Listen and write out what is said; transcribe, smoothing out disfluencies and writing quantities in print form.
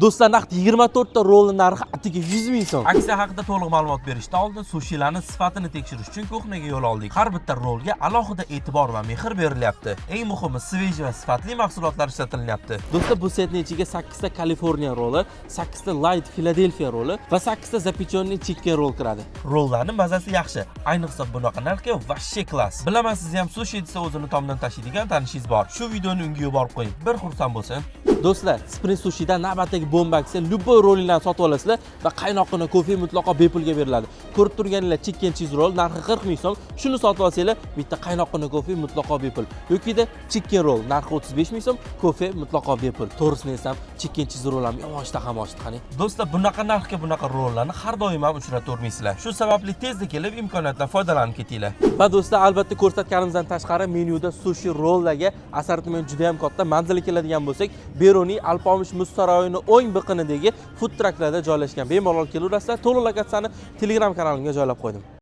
Do'stlar, naqd 24 ta rolning narxi atiga 100 ming so'm. Aksiya haqida to'liq ma'lumot berishdan oldin sushilarning sifatini tekshirish uchun ko'hnaga yo'l oldik. Har bitta rolga alohida e'tibor va mehr berilyapti. Eng muhimi, sveji va sifatli mahsulotlar ishlatilyapti. Do'stlar, bu setning ichiga 8 ta Kaliforniya roli, 8 ta Light Philadelphia roli va 8 ta Zapechonniy chicken roll kiradi. Rollarning mazasi yaxshi. Ayniqsa bunaqa narxga vashshe klass. Bilaman, siz ham sushi desa o'zini tomdan tashiydigan tanishingiz bor. Shu videoni unga yuborib qo'ying. Bir xursand bo'lsin. Do'stlar, Spring Sushi'da navbatdagi bomba aksiya любой rolinglarni sotib olasizlar va qaynoqqina kofe mutlaqo bepulga beriladi. Ko'rib turganinglar chicken cheese roll narxi 40 ming so'm. Shuni sotib olsanglar, bitta qaynoqqina kofe mutlaqo bepul. Yokida chicken roll narxi 35 ming so'm, kofe mutlaqo bepul. To'g'risini desam, chicken cheese roll ham yomon ham oshdi qani. Do'stlar, bunaqa narxga bunaqa rollarni har doim ham uchratavermaysizlar. Shu sababli tezda kelib imkoniyatdan foydalanib ketinglar. Va do'stlar, albatta ko'rsatganimizdan tashqari menyuda sushi rollarga assortiment juda ham katta. Manzilga keladigan bo'lsak, Beroniy Alpomish muz saroyining o'ng biqinidagi food trucklarda joylashgan. Bemalol kelaverasizlar. To'liq lokatsiyani Telegram kanalimga joylab qo'ydim.